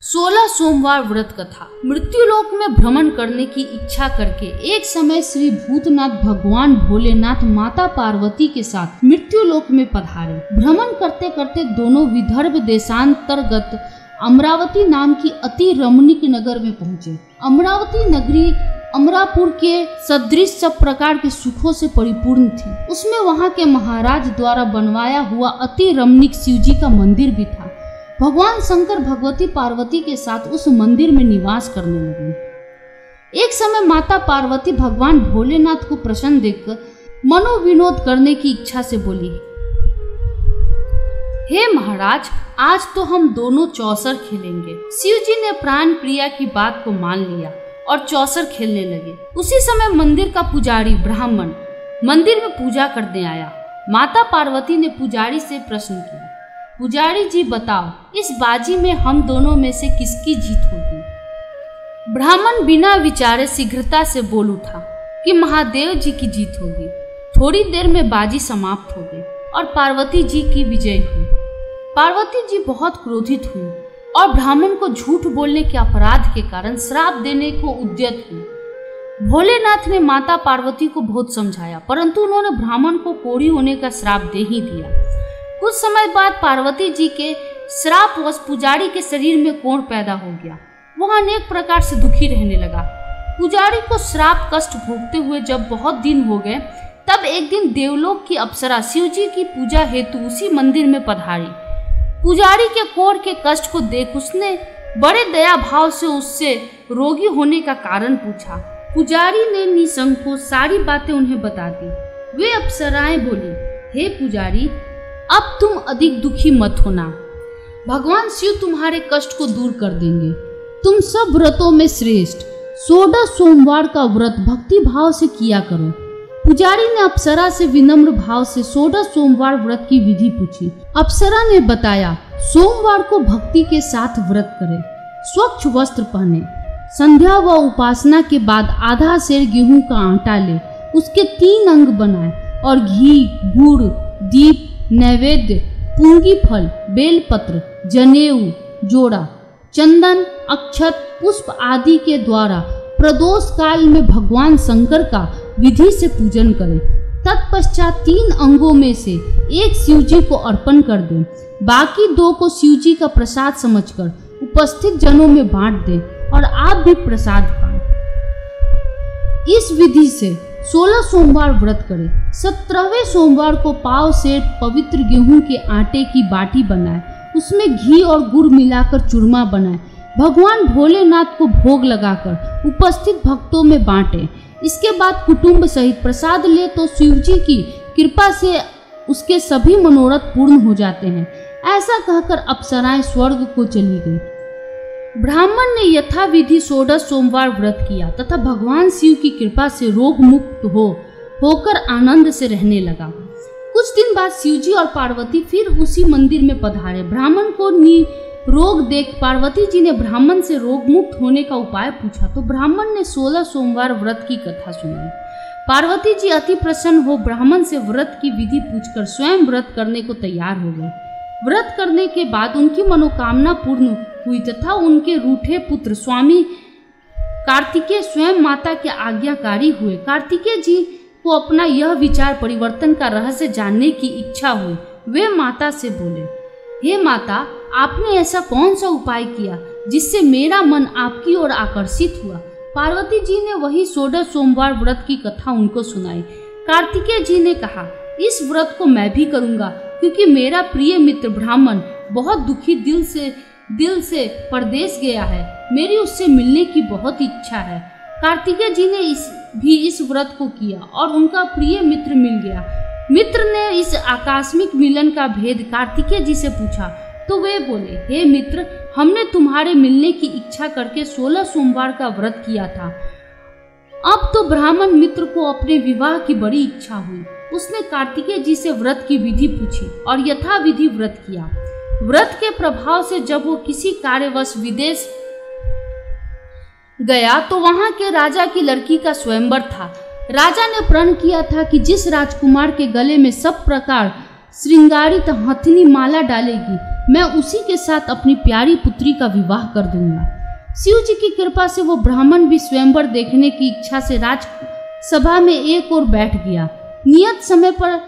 16 सोमवार व्रत कथा। मृत्युलोक में भ्रमण करने की इच्छा करके एक समय श्री भूतनाथ भगवान भोलेनाथ माता पार्वती के साथ मृत्युलोक में पधारे। भ्रमण करते करते दोनों विदर्भ देशांतर्गत अमरावती नाम की अति रमणीक नगर में पहुंचे। अमरावती नगरी अमरापुर के सदृश सब प्रकार के सुखों से परिपूर्ण थी। उसमें वहां के महाराज द्वारा बनवाया हुआ अति रमणीक शिवजी का मंदिर भी था। भगवान शंकर भगवती पार्वती के साथ उस मंदिर में निवास करने लगे। एक समय माता पार्वती भगवान भोलेनाथ को प्रसन्न देखकर मनोविनोद करने की इच्छा से बोली, हे महाराज, आज तो हम दोनों चौसर खेलेंगे। शिवजी ने प्राण प्रिया की बात को मान लिया और चौसर खेलने लगे। उसी समय मंदिर का पुजारी ब्राह्मण मंदिर में पूजा करने आया। माता पार्वती ने पुजारी से प्रश्न किया, पुजारी जी बताओ, इस बाजी में हम दोनों में से किसकी जीत होगी? ब्राह्मण बिना विचारे शीघ्रता से बोल उठा कि महादेव जी की जीत होगी। थोड़ी देर में बाजी समाप्त हो गई और पार्वती जी की विजय हुई। पार्वती जी बहुत क्रोधित हुई और ब्राह्मण को झूठ बोलने के अपराध के कारण श्राप देने को उद्यत हुई। भोलेनाथ ने माता पार्वती को बहुत समझाया, परंतु उन्होंने ब्राह्मण को कोढ़ी होने का श्राप दे ही दिया। कुछ समय बाद पार्वती जी के श्रापवश पुजारी के शरीर में कोढ़ पैदा हो गया। वह अनेक प्रकार से दुखी रहने लगा। पुजारी को श्राप कष्ट भोगते हुए जब बहुत दिन हो गए, तब एक दिन देवलोक की अप्सरा शिवजी की पूजा हेतु उसी मंदिर में पधारी। पुजारी के कोढ़ के कष्ट को देख उसने बड़े दया भाव से उससे रोगी होने का कारण पूछा। पुजारी ने निसंकोच सारी बातें उन्हें बता दी। वे अप्सराएं बोली, हे पुजारी, अब तुम अधिक दुखी मत होना। भगवान शिव तुम्हारे कष्ट को दूर कर देंगे। तुम सब व्रतों में श्रेष्ठ 16 सोमवार का व्रत भक्ति भाव से किया करो। पुजारी ने अप्सरा से विनम्र भाव से 16 सोमवार व्रत की विधि पूछी। अप्सरा ने बताया, सोमवार को भक्ति के साथ व्रत करें, स्वच्छ वस्त्र पहने, संध्या व उपासना के बाद आधा सेर गेहूं का आटा ले, उसके 3 अंग बनाए और घी, गुड़, दीप, नैवेद्य, पूंगी फल, बेलपत्र, जनेऊ, जोड़ा, चंदन, अक्षत, पुष्प आदि के द्वारा प्रदोष काल में भगवान शंकर का विधि से पूजन करें। तत्पश्चात 3 अंगों में से एक शिवजी को अर्पण कर दें, बाकी 2 को शिवजी का प्रसाद समझकर उपस्थित जनों में बांट दें और आप भी प्रसाद पाएं। इस विधि से 16 सोमवार व्रत करें। 17वें सोमवार को पाव सेर पवित्र गेहूं के आटे की बाटी बनाए, उसमें घी और गुड़ मिलाकर चूरमा बनाए, भगवान भोलेनाथ को भोग लगाकर उपस्थित भक्तों में बांटे। इसके बाद कुटुंब सहित प्रसाद ले तो शिवजी की कृपा से उसके सभी मनोरथ पूर्ण हो जाते हैं। ऐसा कहकर अप्सराएं स्वर्ग को चली गई। ब्राह्मण ने यथाविधि 16 सोमवार व्रत किया तथा भगवान शिव की कृपा से रोग मुक्त होकर आनंद से रहने लगा। कुछ दिन बाद शिवजी और पार्वती फिर उसी मंदिर में पधारे। ब्राह्मण को रोग देख पार्वती जी ने ब्राह्मण से रोग मुक्त होने का उपाय पूछा तो ब्राह्मण ने 16 सोमवार व्रत की कथा सुनाई। पार्वती जी अति प्रसन्न हो ब्राह्मण से व्रत की विधि पूछकर स्वयं व्रत करने को तैयार हो गए। व्रत करने के बाद उनकी मनोकामना पूर्ण हुई तथा उनके रूठे पुत्र स्वामी कार्तिकेय स्वयं माता के आज्ञाकारी हुए। कार्तिकेय जी को अपना यह विचार परिवर्तन का रहस्य जानने की इच्छा हुई। वे माता से बोले, हे माता, आपने ऐसा कौन सा उपाय किया जिससे मेरा मन आपकी ओर आकर्षित हुआ? पार्वती जी ने वही 16 सोमवार व्रत की कथा उनको सुनाई। कार्तिकेय जी ने कहा, इस व्रत को मैं भी करूंगा क्योंकि मेरा प्रिय मित्र ब्राह्मण बहुत दुखी दिल से परदेश गया है। मेरी उससे मिलने की बहुत इच्छा है। कार्तिकेय जी ने इस व्रत को किया और उनका प्रिय मित्र मिल गया। मित्र ने इस आकस्मिक मिलन का भेद कार्तिकेय जी से पूछा तो वे बोले, हे मित्र, हमने तुम्हारे मिलने की इच्छा करके 16 सोमवार का व्रत किया था। अब तो ब्राह्मण मित्र को अपने विवाह की बड़ी इच्छा हुई। उसने कार्तिकेय जी से व्रत की विधि पूछी और यथाविधि व्रत किया। व्रत के प्रभाव से जब वो किसी कार्यवश विदेश गया तो वहां के राजा की लड़की का स्वयंवर था। राजा ने प्रण किया था कि जिस राजकुमार के गले में सब प्रकार श्रृंगारित हथनी माला डालेगी, मैं उसी के साथ अपनी प्यारी पुत्री का विवाह कर दूंगा। शिव जी की कृपा से वो ब्राह्मण भी स्वयंवर देखने की इच्छा से राजसभा में एक ओर बैठ गया। नियत समय पर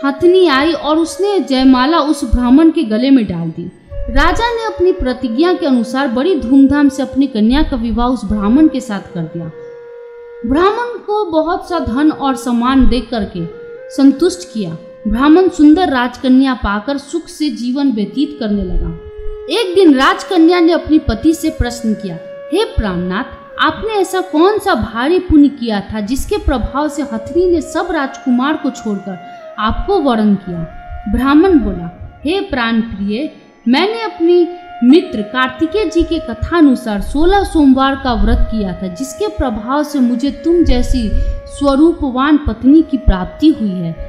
हथनी आई और उसने जयमाला उस ब्राह्मण के गले में डाल दी। राजा ने अपनी प्रतिज्ञा के अनुसार बड़ी धूमधाम से अपनी कन्या का विवाह उस ब्राह्मण के साथ कर दिया। ब्राह्मण को बहुत सा धन और सम्मान दे करके संतुष्ट किया। ब्राह्मण सुंदर राजकन्या पाकर सुख से जीवन व्यतीत करने लगा। एक दिन राजकन्या ने अपनी पति से प्रश्न किया, हे प्राणनाथ, आपने ऐसा कौन सा भारी पुण्य किया था जिसके प्रभाव से हथनी ने सब राजकुमार को छोड़कर आपको वरण किया? ब्राह्मण बोला, हे प्राण प्रिय, मैंने अपनी मित्र कार्तिकेय जी के कथानुसार 16 सोमवार का व्रत किया था, जिसके प्रभाव से मुझे तुम जैसी स्वरूपवान पत्नी की प्राप्ति हुई है।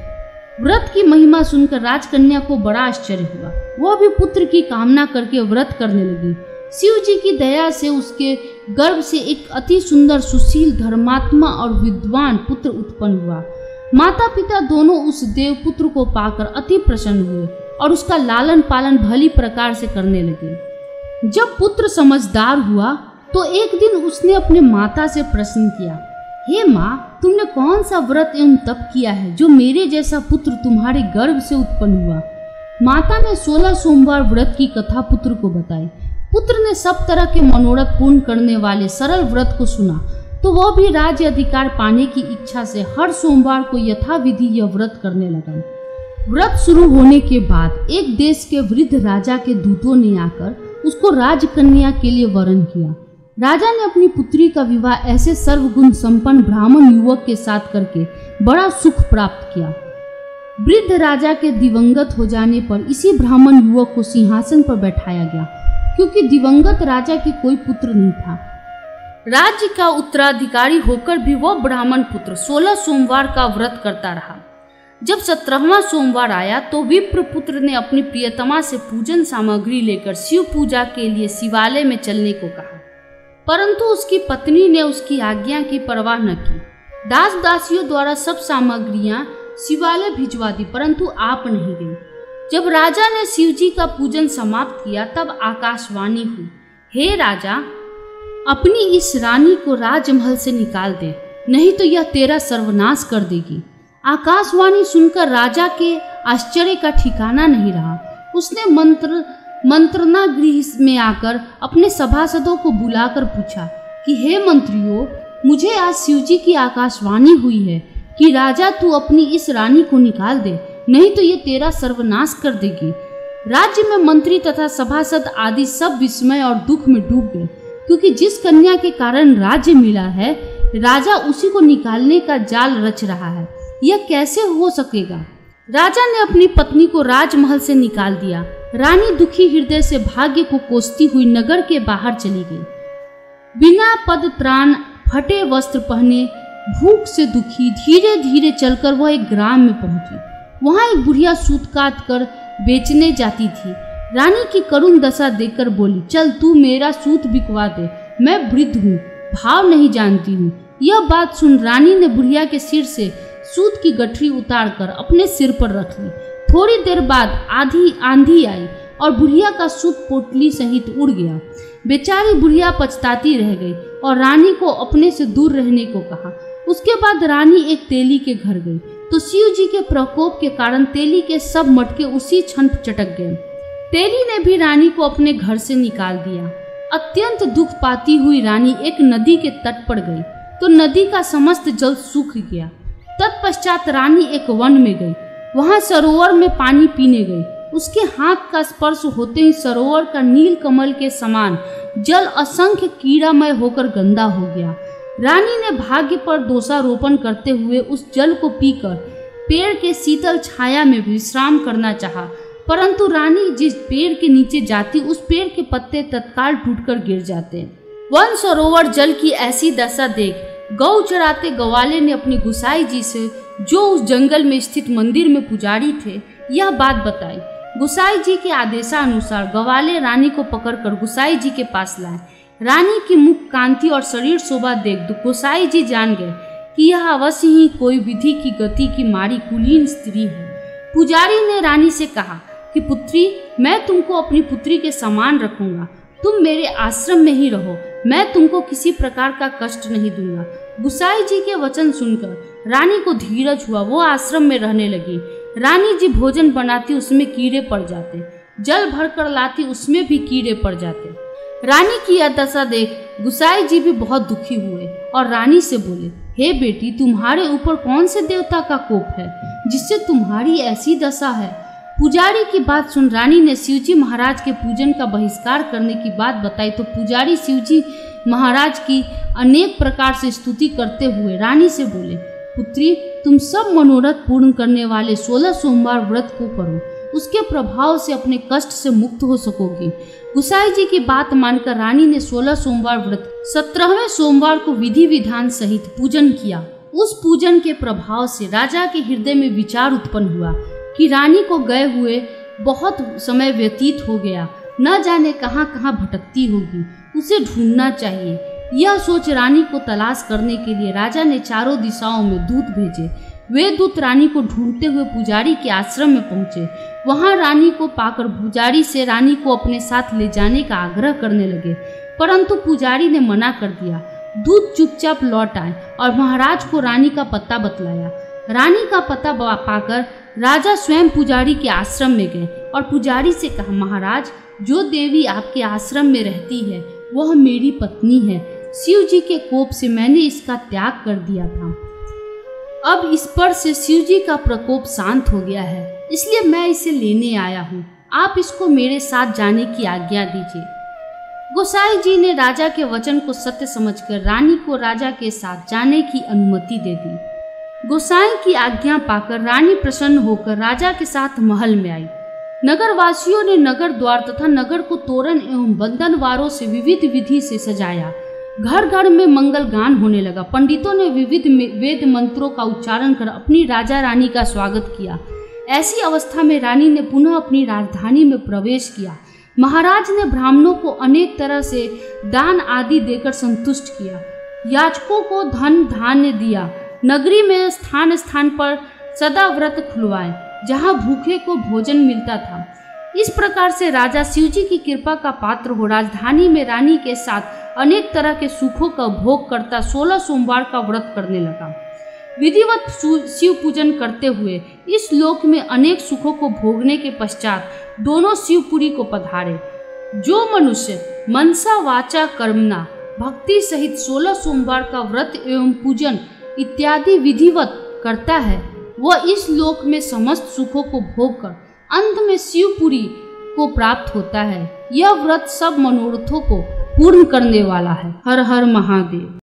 व्रत की महिमा सुनकर राजकन्या को बड़ा आश्चर्य हुआ। वह भी पुत्र की कामना करके व्रत करने लगी। शिव जी की दया से उसके गर्भ से एक अति सुंदर, सुशील, धर्मात्मा और विद्वान पुत्र उत्पन्न हुआ। माता पिता दोनों उस देव पुत्र को पाकर अति प्रसन्न हुए और उसका लालन पालन भली प्रकार से करने लगे। जब पुत्र समझदार हुआ तो एक दिन उसने अपने माता से प्रश्न किया, हे माँ, तुमने कौन सा व्रत एवं तप किया है जो मेरे जैसा पुत्र तुम्हारे गर्भ से उत्पन्न हुआ? माता ने 16 सोमवार व्रत की कथा पुत्र को बताई। पुत्र ने सब तरह के मनोरथ पूर्ण करने वाले सरल व्रत को सुना तो वह भी राज्य अधिकार पाने की इच्छा से हर सोमवार को यथाविधि यह व्रत करने लगा। व्रत शुरू होने के बाद एक देश के वृद्ध राजा के दूतों ने आकर उसको राजकन्या के लिए वरण किया। राजा ने अपनी पुत्री का विवाह ऐसे सर्वगुण संपन्न ब्राह्मण युवक के साथ करके बड़ा सुख प्राप्त किया। वृद्ध राजा के दिवंगत हो जाने पर इसी ब्राह्मण युवक को सिंहासन पर बैठाया गया, क्योंकि दिवंगत राजा के कोई पुत्र नहीं था। राज्य का उत्तराधिकारी होकर भी वह ब्राह्मण पुत्र 16 सोमवार का व्रत करता रहा। जब 17वां सोमवार आया तो विप्र पुत्र ने अपनी प्रियतमा से पूजन सामग्री लेकर शिव पूजा के लिए शिवालय में चलने को कहा, परंतु उसकी पत्नी ने उसकी आज्ञा की परवाह न की। दास दासियों द्वारा सब सामग्रियां शिवालय भिजवा दी, परंतु आप नहीं गई। जब राजा ने शिव जी का पूजन समाप्त किया तब आकाशवाणी हुई, हे राजा, अपनी इस रानी को राजमहल से निकाल दे, नहीं तो यह तेरा सर्वनाश कर देगी। आकाशवाणी सुनकर राजा के आश्चर्य का ठिकाना नहीं रहा। उसने मंत्रणा गृह में आकर अपने सभासदों को बुलाकर पूछा कि हे मंत्रियों, मुझे आज शिवजी की आकाशवाणी हुई है कि राजा तू अपनी इस रानी को निकाल दे, नहीं तो ये तेरा सर्वनाश कर देगी। राज्य में मंत्री तथा सभासद आदि सब विस्मय और दुख में डूब गए, क्योंकि जिस कन्या के कारण राज्य मिला है, राजा उसी को निकालने का जाल रच रहा है। यह कैसे हो सकेगा? राजा ने अपनी पत्नी को राजमहल से निकाल दिया। रानी दुखी हृदय से भाग्य को कोसती हुई नगर के बाहर चली गई। बिना पद त्राण, फटे वस्त्र पहने, भूख से दुखी धीरे धीरे चलकर वह एक ग्राम में पहुंची। वहां एक बुढ़िया सूत काट कर बेचने जाती थी। रानी की करुण दशा देखकर बोली, चल तू मेरा सूत बिकवा दे, मैं वृद्ध हूँ, भाव नहीं जानती हूँ। यह बात सुन रानी ने बुढ़िया के सिर से सूत की गठरी उतारकर अपने सिर पर रख ली। थोड़ी देर बाद आंधी आई और बुढ़िया का सूत पोटली सहित उड़ गया। बेचारी बुढ़िया पछताती रह गई और रानी को अपने से दूर रहने को कहा। उसके बाद रानी एक तेली के घर गई तो शिव जी के प्रकोप के कारण तेली के सब मटके उसी क्षण चटक गए। तेली ने भी रानी को अपने घर से निकाल दिया। अत्यंत दुख पाती हुई रानी एक नदी के तट पर गई तो नदी का समस्त जल सूख गया। तत्पश्चात रानी एक वन में गई। वहां सरोवर में पानी पीने गई। उसके हाथ का स्पर्श होते ही सरोवर का नील कमल के समान जल असंख्य कीड़ामय होकर गंदा हो गया। रानी ने भाग्य पर दोषारोपण करते हुए उस जल को पीकर पेड़ के शीतल छाया में विश्राम करना चाहा, परंतु रानी जिस पेड़ के नीचे जाती उस पेड़ के पत्ते तत्काल टूटकर गिर जाते। वन सरोवर जल की ऐसी दशा देख गौ चराते गवाले ने अपनी गुसाई जी से, जो उस जंगल में स्थित मंदिर में पुजारी थे, यह बात बताई। गुसाई जी के आदेशानुसार गवाले रानी को पकड़कर गुसाई जी के पास लाए। रानी की मुख कांति और शरीर शोभा देख गुसाई जी जान गए कि यह अवश्य ही कोई विधि की गति की मारी कुलीन स्त्री है। पुजारी ने रानी से कहा कि पुत्री, मैं तुमको अपनी पुत्री के समान रखूंगा। तुम मेरे आश्रम में ही रहो, मैं तुमको किसी प्रकार का कष्ट नहीं दूंगा। गुसाई जी के वचन सुनकर रानी को धीरज हुआ, वो आश्रम में रहने लगी। रानी जी भोजन बनाती, उसमें कीड़े पड़ जाते, जल भर कर लाती, उसमें भी कीड़े पड़ जाते। रानी की यह दशा देख गुसाई जी भी बहुत दुखी हुए और रानी से बोले, हे बेटी, तुम्हारे ऊपर कौन से देवता का कोप है जिससे तुम्हारी ऐसी दशा है? पुजारी की बात सुन रानी ने शिवजी महाराज के पूजन का बहिष्कार करने की बात बताई तो पुजारी शिवजी महाराज की अनेक प्रकार से स्तुति करते हुए रानी से बोले, पुत्री, तुम सब मनोरथ पूर्ण करने वाले 16 सोमवार व्रत को करो, उसके प्रभाव से अपने कष्ट से मुक्त हो सकोगी। गुसाई जी की बात मानकर रानी ने 16 सोमवार व्रत 17वें सोमवार को विधि विधान सहित पूजन किया। उस पूजन के प्रभाव से राजा के हृदय में विचार उत्पन्न हुआ कि रानी को गए हुए बहुत समय व्यतीत हो गया, न जाने कहाँ कहाँ भटकती होगी, उसे ढूंढना चाहिए। यह सोच रानी को तलाश करने के लिए राजा ने चारों दिशाओं में दूत भेजे। वे दूत रानी को ढूंढते हुए पुजारी के आश्रम में पहुंचे। वहां रानी को पाकर पुजारी से रानी को अपने साथ ले जाने का आग्रह करने लगे, परंतु पुजारी ने मना कर दिया। दूत चुपचाप लौट आए और महाराज को रानी का पता बतलाया। रानी का पता पाकर राजा स्वयं पुजारी के आश्रम में गए और पुजारी से कहा, महाराज, जो देवी आपके आश्रम में रहती है वह मेरी पत्नी है। शिव जी के कोप से मैंने इसका त्याग कर दिया था। अब इस पर से शिव जी का प्रकोप शांत हो गया है, इसलिए मैं इसे लेने आया हूँ। आप इसको मेरे साथ जाने की आज्ञा दीजिए। गोसाई जी ने राजा के वचन को सत्य समझकर रानी को राजा के साथ जाने की अनुमति दे दी। गोसाई की आज्ञा पाकर रानी प्रसन्न होकर राजा के साथ महल में आई। नगर वासियों ने नगर द्वार तथा नगर को तोरण एवं बंधनवारों से विविध विधि से सजाया। घर घर में मंगल गान होने लगा। पंडितों ने विविध वेद मंत्रों का उच्चारण कर अपनी राजा रानी का स्वागत किया। ऐसी अवस्था में रानी ने पुनः अपनी राजधानी में प्रवेश किया। महाराज ने ब्राह्मणों को अनेक तरह से दान आदि देकर संतुष्ट किया। याचकों को धन धान्य दिया। नगरी में स्थान स्थान पर सदा व्रत खुलवाए, जहाँ भूखे को भोजन मिलता था। इस प्रकार से राजा शिवजी की कृपा का पात्र हो राजधानी में रानी के साथ अनेक तरह के सुखों का भोग करता 16 सोमवार का व्रत करने लगा। विधिवत शिव पूजन करते हुए इस लोक में अनेक सुखों को भोगने के पश्चात दोनों शिवपुरी को पधारे। जो मनुष्य मनसा वाचा कर्मणा भक्ति सहित 16 सोमवार का व्रत एवं पूजन इत्यादि विधिवत करता है, वह इस लोक में समस्त सुखों को भोग कर अंत में शिवपुरी को प्राप्त होता है। यह व्रत सब मनोरथों को पूर्ण करने वाला है। हर हर महादेव।